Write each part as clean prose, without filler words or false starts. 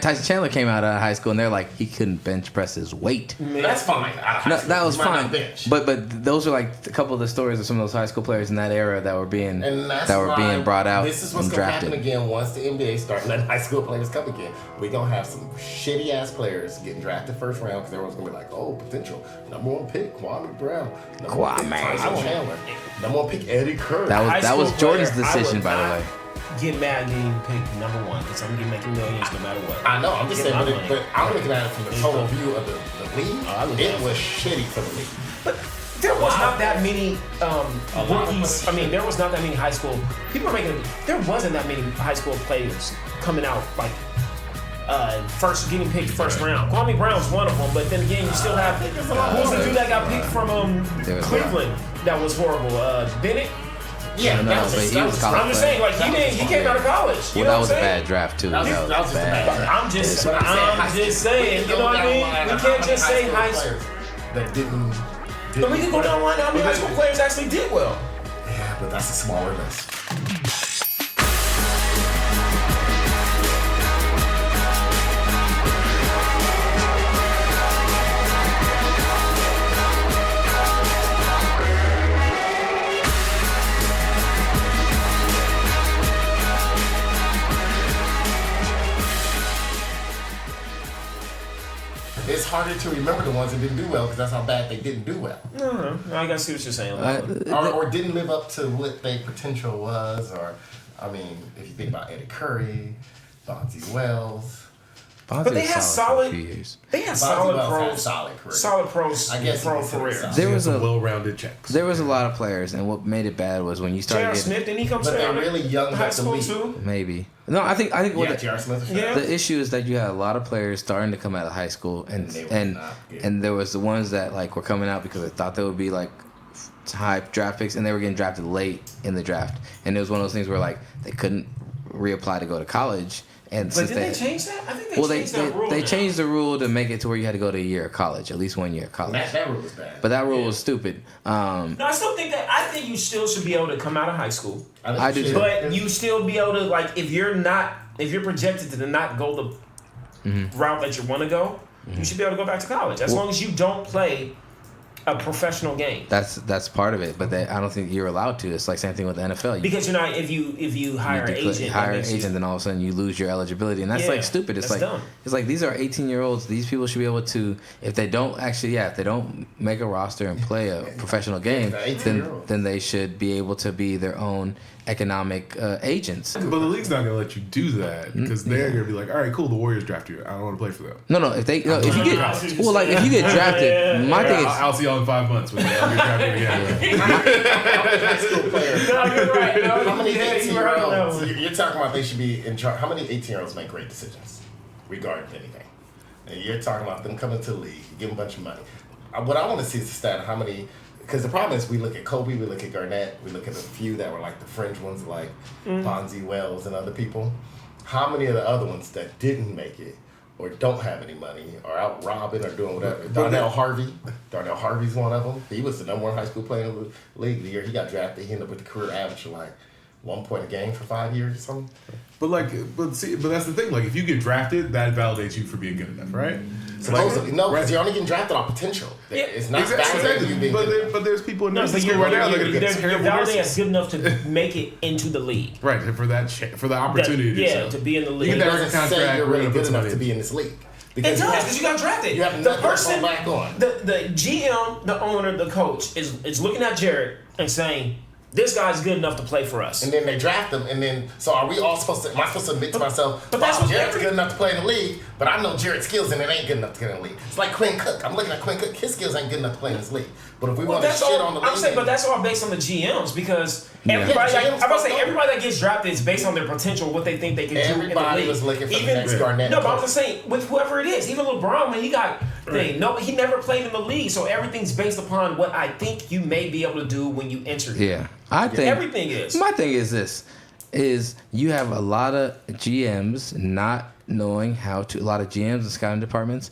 Tyson Chandler came out of high school and they're like he couldn't bench press his weight. That's fine. No, that was fine. But those are like a couple of the stories of some of those high school players in that era that were being brought out. This is what's and gonna drafted. happen again once the NBA starts letting high school players come again. We're gonna have some shitty ass players getting drafted first round because everyone's gonna be like, oh, potential number one pick, Kwame Brown, number one pick, Tyson Chandler, number one pick, Eddie Curry. That was Jordan's decision, by the way. Get mad getting picked number one because I'm gonna making millions no matter what. I know. I'm just saying, but I'm looking at it from the total view of the league. It was shitty for the league. But there was not that many rookies. I mean, there was not that many high school people are making. There wasn't that many high school players coming out like first getting picked first round. Kwame Brown's one of them, but then again, you still have who was the dude that got picked from Cleveland? That was horrible. Bennett. Yeah, no, but he was college. I'm just saying, like he came out of college. You know that was what a I'm saying? bad draft too. That was bad. I'm just saying. You know what I mean? We can't just say high school that didn't. But we can go down the line how many high school players actually did well. Yeah, but that's a smaller list. It's harder to remember the ones that didn't do well because that's how bad they didn't do well. No, I gotta see what you're saying. Or didn't live up to what their potential was. Or, I mean, if you think about Eddie Curry, Bonzi Wells. But they had solid. They had solid pros. I guess pro careers. There was a well-rounded checks. There was a lot of players, and what made it bad was when you started J.R. getting. Smith, didn't he come but they're really young high at the school league. too? Maybe. No, I think what J.R. Smith. the issue is that you had a lot of players starting to come out of high school, and there was the ones that like were coming out because they thought they would be like high draft picks, and they were getting drafted late in the draft, and it was one of those things where like they couldn't reapply to go to college. And but did they change that? I think they changed that rule. They changed the rule to make it to where you had to go to a year of college, at least 1 year of college. That rule was bad. But that rule was stupid. No, I still think that. I think you still should be able to come out of high school. I do too. But you still be able to like if you're projected to not go the route that you want to go, you should be able to go back to college as long as you don't play a professional game. That's part of it, but I don't think you're allowed to. It's like same thing with the NFL. Because you're not if you hire an agent, then all of a sudden you lose your eligibility, and that's like stupid. It's like dumb. It's like these are 18-year-olds. These people should be able to, if they don't make a roster and play a professional game, then they should be able to be their own economic agents. But the league's not gonna let you do that because they're gonna be like, all right, cool, the Warriors draft you. I don't want to play for them. No. If you get drafted, my thing is I'll see y'all in 5 months when I'll get drafted again. High school players. No, you're right. No, How many 18-year-olds? You're talking about they should be in charge. How many 18-year-olds make great decisions regarding anything? And you're talking about them coming to the league, you give them a bunch of money. What I want to see is the stat of how many. Because the problem is we look at Kobe, we look at Garnett, we look at a few that were like the fringe ones like Bonzi Wells and other people. How many of the other ones that didn't make it or don't have any money or out robbing or doing whatever? Darnell Harvey's one of them. He was the number one high school player in the league the year he got drafted. He ended up with a career average of like 1 point a game for 5 years or something. But that's the thing. Like, if you get drafted, that validates you for being good enough, right? Supposedly, no, because you're only getting drafted on potential. Yeah, it's not exactly. you being But there's people in nursing but school right now that are you're terrible validated nurses. as good enough to make it into the league. Right, for the opportunity. To be in the league. You It get that doesn't contract, say you're we're really gonna good put enough somebody to be in this league. It does because you got drafted. You have the nothing person, to fall back on. the GM, the owner, the coach is looking at Jared and saying, this guy's good enough to play for us. And then they draft him, and then so are we all supposed to? Am I supposed to admit to myself? But that's what Jared's good enough to play in the league, but I know Jared's skills and it ain't good enough to get in the league. It's like Quinn Cook. I'm looking at Quinn Cook. His skills ain't good enough to play in this league. But if we want to shit on the league, I'm saying, but that's all based on the GMs because everybody. I'm about to say everybody that gets drafted is based on their potential, what they think they can do in the league. Everybody was looking for the next Garnett. No, but I'm just saying with whoever it is, even LeBron when he got thing. No, he never played in the league, so everything's based upon what I think you may be able to do when you enter. Yeah, I think everything is. My thing is this: is you have a lot of GMs not knowing how to. A lot of GMs and scouting departments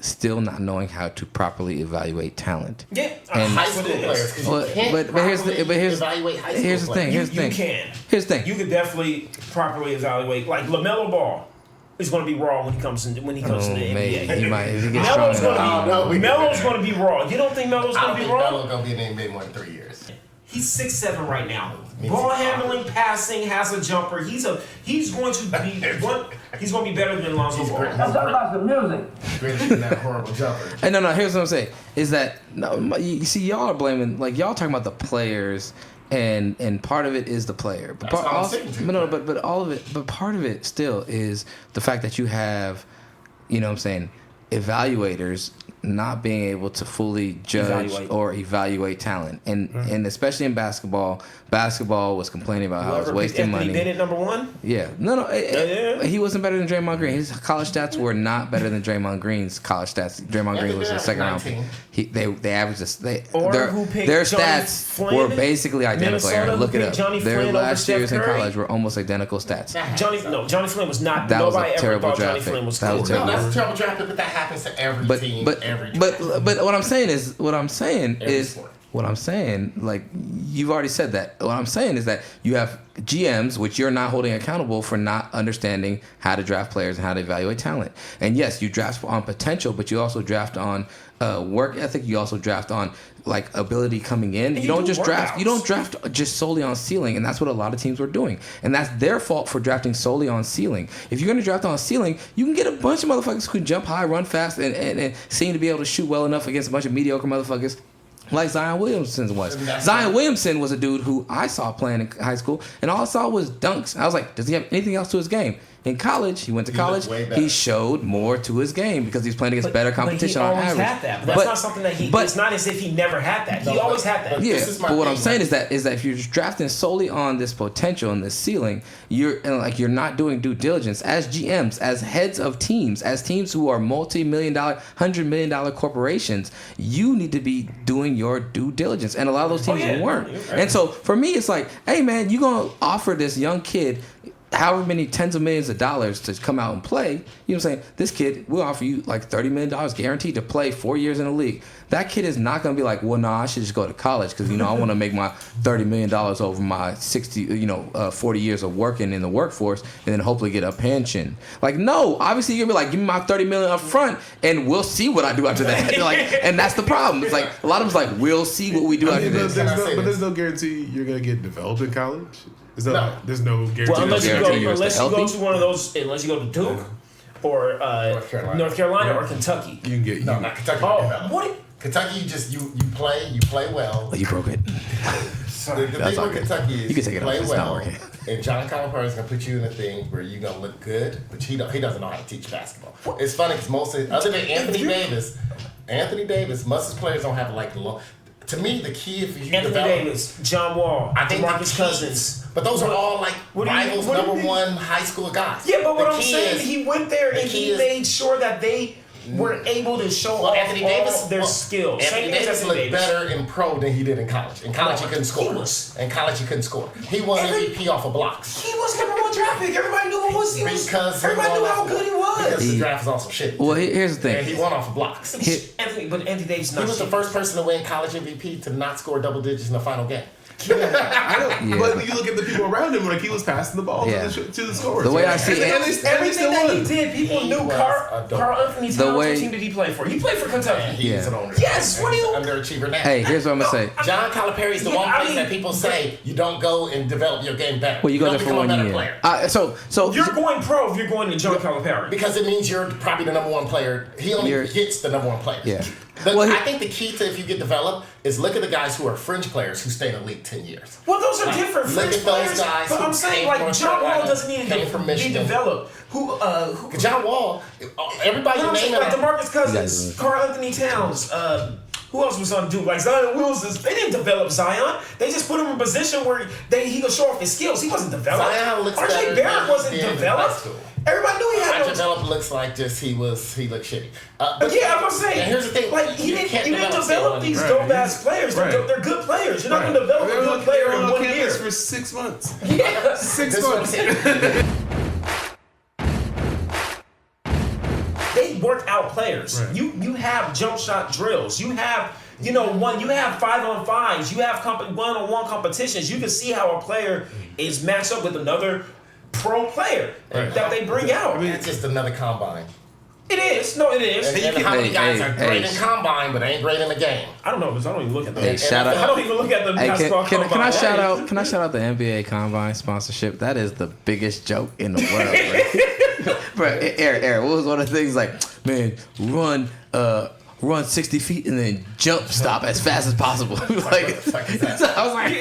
still not knowing how to properly evaluate talent. Yeah, and high school players. But here's the thing. You can. Here's the thing. You could definitely properly evaluate, like LaMelo Ball. is going to be raw when he comes to the NBA. He might. If he gets strong enough. Melo's going to be raw. You don't think Melo's going to be raw? Melo's going to be in the NBA more than 3 years. He's 6'7" right now. Ball handling, passing, has a jumper. He's going to be better than Lonzo Ball. Let's talk about some music. Greater than that horrible jumper. And no. Here's what I'm saying: is that you see, y'all are blaming y'all talking about the players. And part of it is the player, but That's all I'm sticking to. but all of it, but part of it still is the fact that you have, you know what I'm saying, evaluators not being able to fully judge or evaluate talent, and especially in basketball was complaining about how it's wasting money. Bennett #1? Yeah, he wasn't better than Draymond Green. His college stats were not better than Draymond Green's college stats. Draymond Green was a second round. They averaged their stats were basically identical. Aaron, look it up. Their last years in college were almost identical stats. Johnny Flynn was not. That was nobody a terrible ever thought draft Johnny Flynn was pick. cool. That was That's a terrible draft pick, but that happens to every team. But what I'm saying, like you've already said that. What I'm saying is that you have GMs, which you're not holding accountable for not understanding how to draft players and how to evaluate talent. And yes, you draft on potential, but you also draft on work ethic. You also draft on like ability coming in. You don't just draft. You don't draft just solely on ceiling, and that's what a lot of teams were doing. And that's their fault for drafting solely on ceiling. If you're going to draft on ceiling, you can get a bunch of motherfuckers who can jump high, run fast, and seem to be able to shoot well enough against a bunch of mediocre motherfuckers. Like Zion Williamson was. Zion Williamson was a dude who I saw playing in high school, and all I saw was dunks. I was like, does he have anything else to his game? In college, he went to college. He showed more to his game because he was playing against better competition on average. But he always had that. But that's not something that he. It's not as if he never had that. He always had that. Yeah, but what I'm saying is that if you're just drafting solely on this potential and this ceiling, you're not doing due diligence as GMs, as heads of teams, as teams who are multi-million-dollar, $100 million corporations. You need to be doing your due diligence, and a lot of those teams weren't. Right. And so for me, it's like, hey man, you're gonna offer this young kid however many tens of millions of dollars to come out and play. You know what I'm saying? This kid, we'll offer you like $30 million guaranteed to play 4 years in the league. That kid is not going to be like, well, I should just go to college because, I want to make my $30 million over my 40 years of working in the workforce and then hopefully get a pension. Like, no, obviously you're going to be like, give me my $30 million up front and we'll see what I do after that. And that's the problem. It's like, a lot of it's like, we'll see what we do after this. But there's no guarantee you're going to get developed in college. There's no guarantee. Well, unless you go to one of those, unless you go to Duke or North Carolina or Kentucky. You can get not Kentucky. What? Kentucky, you play well. Oh, you broke it. The thing with Kentucky is you can take it play off. It's well, not working. and John Calipari is gonna put you in a thing where you're gonna look good, but he doesn't know how to teach basketball. It's funny because mostly, other than Anthony Davis, most of his players don't have like the long. To me, the key if you Anthony Davis, John Wall, I think DeMarcus Cousins. But those are all like rivals, number one high school guys. Yeah, but what I'm saying, he went there and he made sure that they were able to show off all their skills. Anthony Davis looked better in pro than he did in college. In college, he couldn't score. He won MVP off of blocks. He was number one draft pick. Everybody knew everybody knew how good he was. Because the draft is also shit. Well, here's the thing. And he won off of blocks. Anthony Davis not He was the first person to win college MVP to not score double digits in the final game. But you look at the people around him, like he was passing the ball to the scorers. The way I see it, everything that he did, people knew Carl Anthony Towns. What team did he play for? He played for Kentucky. He is an owner. Yes, what do you? Underachiever now. Hey, here's what I'm gonna say. John Calipari is the one place that people say you don't go and develop your game better. Well, you go there for 1 year. So you're going pro if you're going to John Calipari because it means you're probably the number one player. He only gets the number one player. Yeah. I think the key to if you get developed is look at the guys who are fringe players who stay in the league 10 years. Well, those are different fringe players. Guys but I'm saying like John Wall doesn't need to be developed. Who John Wall, everybody name like DeMarcus Cousins, Carl Anthony Towns, who else was on Duke? Like Zion Wilson. They didn't develop Zion. They just put him in a position where he could show off his skills. He wasn't developed. Zion looks RJ Barrett wasn't developed. Everybody knew he had RJ Barrett looks like just he looked shitty. But yeah, I'm saying. Here's the thing. Like you didn't develop these dope ass players. They're good players. You're not gonna develop a good player in 1 year. For 6 months. Yeah, 6 months. They work out players. Right. You have jump shot drills. You have you have 5-on-5s. You have 1-on-1 competitions. You can see how a player is matched up with another pro player that they bring out. I mean, it's just another combine. It is. No, it is. And how many guys are great in combine but ain't great in the game? I don't know because I don't even look at them. Hey, shout out. I don't even look at the basketball combine. Can I shout out? Can I shout out the NBA Combine sponsorship? That is the biggest joke in the world, bro. Eric, what was one of the things like, man, run 60 feet and then jump stop as fast as possible. Like, I was like,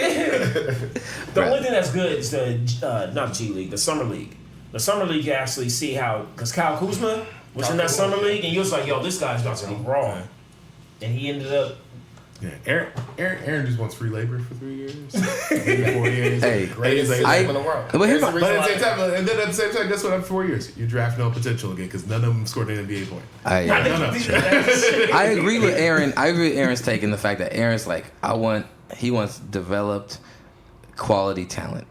the only thing that's good is the not G League, the Summer League. The Summer League, you actually see how, because Kyle Kuzma was in that Summer League, and you was like, yo, this guy's about to be raw. And he ended up. Yeah, Aaron just wants free labor for 3 years. 4 years. Hey, greatest system in the world. But here's but at the same time, and then at the same time, guess what? After 4 years, you draft no potential again because none of them scored an NBA point. I agree with Aaron. I agree with Aaron's take in the fact that Aaron's like, he wants developed quality talent.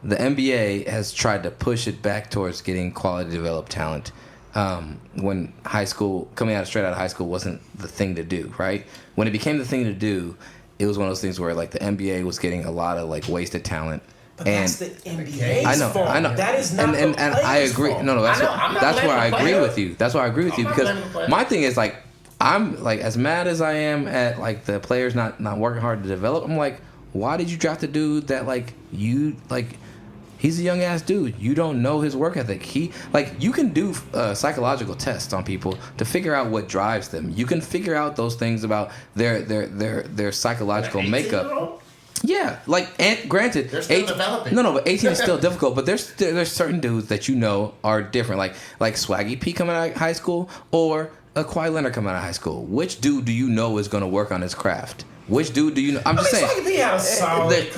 The NBA has tried to push it back towards getting quality developed talent. When coming out straight out of high school wasn't the thing to do, right? When it became the thing to do, it was one of those things where like the NBA was getting a lot of like wasted talent. But that's the NBA's fault. I know. That is not and I agree. fault. No, that's where I agree with you. That's why I agree with you because my thing is like I'm like as mad as I am at like the players not working hard to develop. I'm like, why did you draft a dude that like you like? He's a young ass dude. You don't know his work ethic. You can do psychological tests on people to figure out what drives them. You can figure out those things about their psychological makeup. Yeah, and granted, they're still developing. No, but 18 is still difficult. But there's certain dudes that you know are different, like Swaggy P coming out of high school or a Kawhi Leonard coming out of high school. Which dude do you know is going to work on his craft? Which dude do you know? I'm just saying. Swaggy P had a solid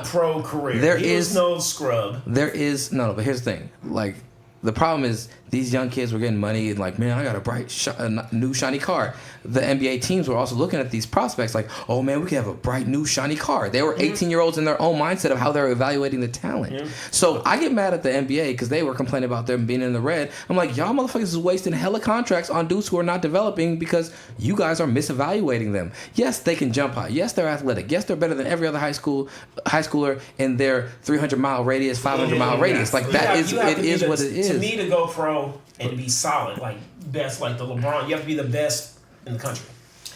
pro career. He was no scrub. There is but here's the thing. Like, the problem is these young kids were getting money and like, man, I got a bright, new shiny car. The NBA teams were also looking at these prospects like, oh man, we could have a bright, new shiny car. They were 18-year-olds in their own mindset of how they're evaluating the talent. Yeah. So I get mad at the NBA because they were complaining about them being in the red. I'm like, y'all motherfuckers is wasting hella contracts on dudes who are not developing because you guys are misevaluating them. Yes, they can jump high. Yes, they're athletic. Yes, they're better than every other high schooler in their 300-mile radius, 500-mile radius. Like it is what it is. To me, to go pro and be solid, like best, like the LeBron, you have to be the best in the country,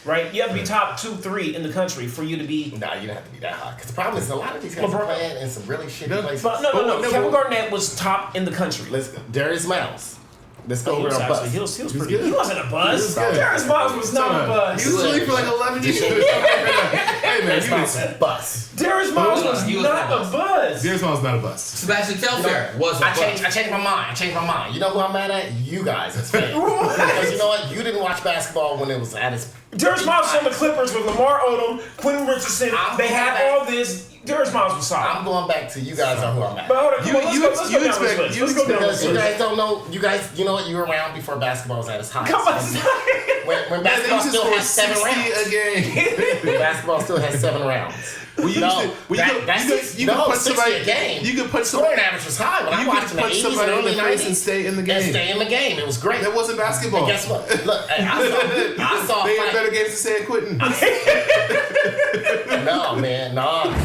right? You have to be top 2, 3 in the country for you to be. Nah, you don't have to be that high. Because the problem is a lot of these guys are playing in some really shitty places. No. Kevin Garnett was top in the country. Let's go. Darius Miles. Let's go over a bus. He wasn't a buzz. Darius Miles was not a buzz. He was in the league for like 11 years. Hey man, he was a bus. Darius Miles was not a buzz. Darius Miles was not a bus. Sebastian Telfair was a bus. I changed my mind. You know who I'm mad at? You guys as fans. Because you know what? You didn't watch basketball when it was at its. Darius Miles was on the Clippers with Lamar Odom, Quentin Richardson. They had all this. Darius Miles was solid. I'm going back to you guys are who I'm at. But hold on, you expect because you guys don't know. You know what? You were around before basketball was at its highest. Come on, when basketball still has 7 rounds. When basketball still has 7 rounds. You can punch somebody a game. You can punch scoring average was high when I watched in the 80s and early 90s and stay in the game. It was great. That wasn't basketball. And guess what? Look, I saw. They had better games than San Quentin. No, man, no.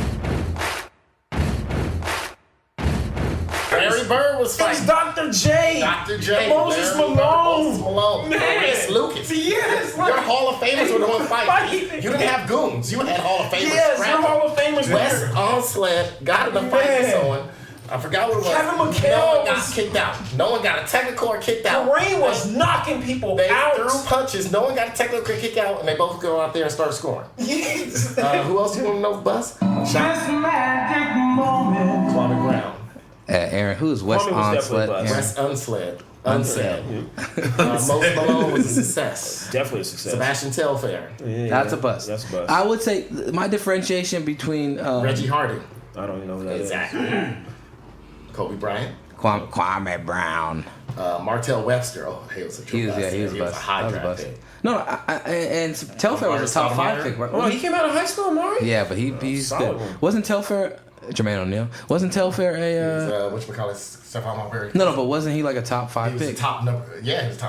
Larry Bird was fighting. It was Dr. J. Dr. J. Moses Malone. Maurice Lucas. Yes. Your Hall of Famers were the ones fighting. You didn't have goons. You had Hall of Famers. Yes, your Hall of Famers. Wes Unseld got in the fight with someone. I forgot what it was. Kevin McHale. No one got kicked out. No one got a technical or kicked out. Kareem was knocking people they out. They threw punches. No one got a technical or kicked out, and they both go out there and start scoring. Yes. Who else you want to know, Bus? Magic moment. Kwame Brown. Aaron, who's Wes Unseld? Wes Unseld. Most Malone was a success. Definitely a success. Sebastian Telfair. That's a bust. That's a bust. I would say my differentiation between Reggie Harding. I don't even know who that is. Kobe Bryant. Kwame Brown. Martell Webster. Oh, he was a true bust. He was a high draft pick. No, and Telfair was a top 5 pick, right? Oh, he came out of high school, Amari? Yeah, but he's good. Wasn't Telfair Jermaine O'Neal? Wasn't Telfair a Stephon Marbury? No, but wasn't he like a top 5 pick? He was a top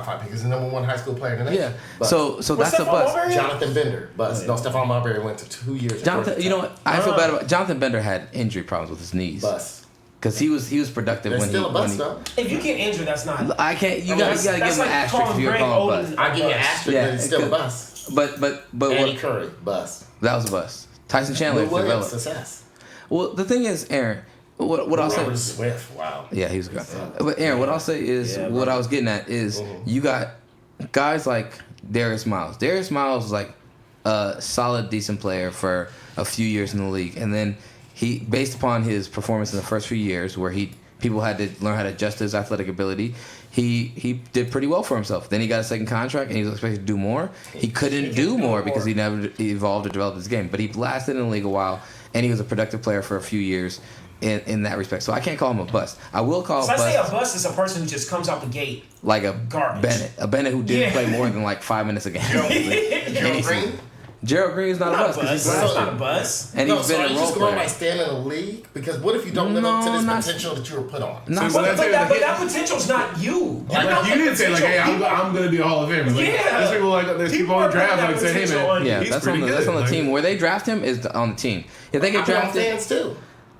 5 pick. He was the number 1 high school player in the nation. Yeah. So that's a bust. Jonathan Bender, bust. No, Stephon Marbury went to 2 years. Jonathan, you know what? I feel bad about Jonathan Bender had injury problems with his knees. Bust. because he was productive They're when still a bust, he. though. If you get injured, that's not. I can't. You gotta give him an asterisk if you're calling him bust. I give you an asterisk, Yeah, but it's still a bust. But Andy what? Curry, bust. That was a bust. Tyson Chandler Lou Williams, developed. success. Well, the thing is, Aaron. What I'll say. Robert Swift, wow. Yeah, he was good. But Aaron, what I'll say is, what I was getting at is, you got guys like Darius Miles. Darius Miles was like a solid, decent player for a few years in the league, and then he, based upon his performance in the first few years, where people had to learn how to adjust his athletic ability, he did pretty well for himself. Then he got a second contract, and he was expected to do more. He couldn't do more because he never evolved or developed his game. But he lasted in the league a while, and he was a productive player for a few years. In that respect, so I can't call him a bust. I will call. So I bust say a bust is a person who just comes out the gate like a garbage. Bennett who didn't play more than like 5 minutes a game. Gerald Green? Gerald Green is not a Not a bust. 'cause he's bust. That's blasted. not a bust. And No, he's so been are a you role just going player. by staying in the league? Because what if you don't live up to this No, not- potential that you were put on? Not- So But that's that potential's not you. Like, You're not You the didn't say like, hey, potential. I'm gonna be a Hall of Famer. Like, Yeah. there's people like there's people on the are putting draft that like say, hey potential man, on you. Yeah, he's that's pretty on the good. that's on the Like, team. Where they draft him is on the team. If they get I'm on drafted, fans too.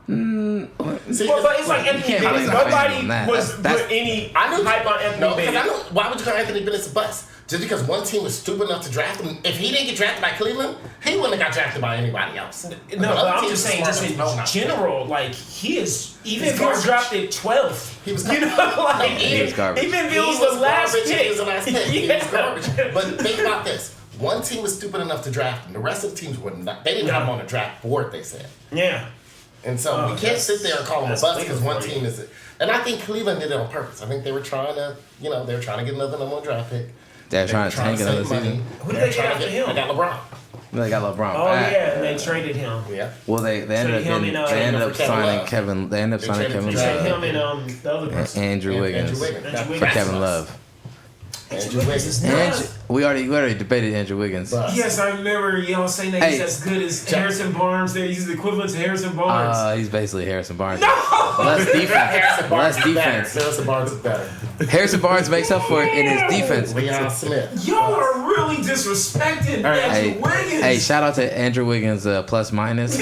See, But it's like Anthony can't Bennett. blame the fans Nobody on that. was That's- put any I knew hype on Anthony No, because I Bennett. know. Why would you call Anthony Bennett a bust? Just because one team was stupid enough to draft him. If he didn't get drafted by Cleveland, he wouldn't have got drafted by anybody else. No, The but other I'm teams just were saying, smart just enough in to know not to. general, like he is. Even He's if he was garbage. drafted 12th, He was you know, garbage. like He was garbage. Even if He it was the last garbage. pick, He was the last pick. He Yeah. was garbage. But think about this. One team was stupid enough to draft him. The rest of the teams were not. They didn't have him on the draft board, they said. Yeah. And so we can't sit there and call him a that's bust because one Cleveland team is. And I think Cleveland did it on purpose. I think they were trying to, they were trying to get another number one draft pick. they're They trying were to tank save another money. season. Who did They're they trying get to after him? They got LeBron. They got LeBron Oh back. yeah, and they traded him. Yeah. Well, they ended Traded him up and, they ended for up Kevin signing Love. Kevin. They ended up They signing traded Kevin for They Kevin traded Love him and the other person. Andrew Wiggins Andrew Wiggins. Andrew for Wiggins. Kevin Love. Andrew Wiggins. Andrew, we already debated Andrew Wiggins. Bust. Yes, I remember saying that he's Hey. as good as Harrison Barnes. That he's the equivalent to Harrison Barnes. He's basically Harrison Barnes. No! Less defense. Harrison Barnes Less is better. defense. Harrison Barnes is better. Harrison Barnes makes up for it in his defense. Leon Smith. Y'all are really disrespecting Andrew Wiggins. Hey, shout out to Andrew Wiggins, plus minus,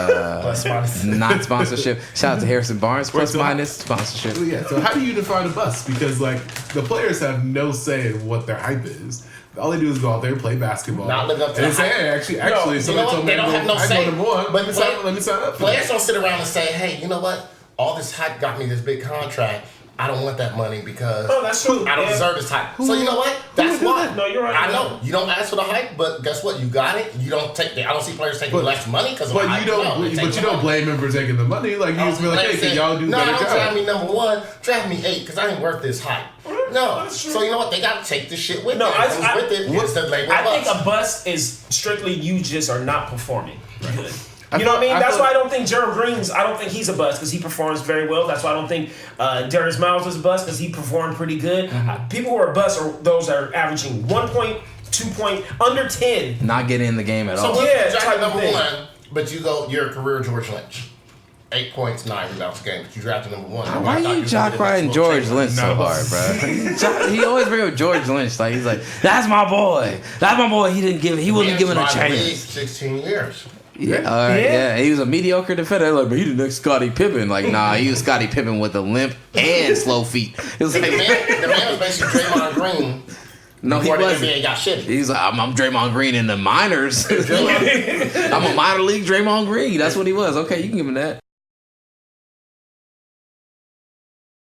Plus minus. not sponsorship. Shout out to Harrison Barnes, plus so- minus sponsorship. Yeah, so how do you define a bust? Because like the players have no say in what their hype is. All they do is go out there, play basketball, Not live up to and the say, hype. hey, actually, You know somebody what? told me They don't have no I say. go number one. But Let me sign up for Players that. don't sit around and say, hey, you know what? All this hype got me this big contract. I don't want that money because Oh, that's true. I don't Yeah. deserve this hype. So you know what? That's why. No, you're right. I know you don't ask for the hype, but guess what? You got it. You don't take. I don't see players taking less money because of the But hype. you don't. No, they take But you the don't money. blame him for taking the money. Like you just be like, hey, can y'all do a no, better don't draft job? me number one. Draft me 8 because I ain't worth this hype. No. That's true. So you know what? They got to take this shit with No, them. I- with it. It's the label I think bust. a bust is strictly you just are not performing good. I You know what I mean? feel- I That's feel- why I don't think Gerald Green's. I don't think he's a bust because he performs very well. That's why I don't think Darius Miles was a bust because he performed pretty good. People who are busts are those that are averaging 1 point, 2 point, under 10. Not getting in the game at So all. what Yeah, if you type draft of number thing. one, but you go, you're a career George Lynch. 8 points, 9 rebounds a game, but you drafted number one. Why you jock riding George Lynch so No. hard, bro? He always bring up George Lynch. Like he's like, that's my boy. That's my boy. He wasn't given a chance. 16 years. Yeah, all right, yeah. He was a mediocre defender. Like, but he the next Scottie Pippen. Like, nah, he was Scottie Pippen with a limp and slow feet. It was The like, man was basically Draymond Green no, he before the wasn't. NBA got shitty. He's like, I'm Draymond Green in the minors. I'm a minor league Draymond Green. That's what he was. Okay, you can give him that.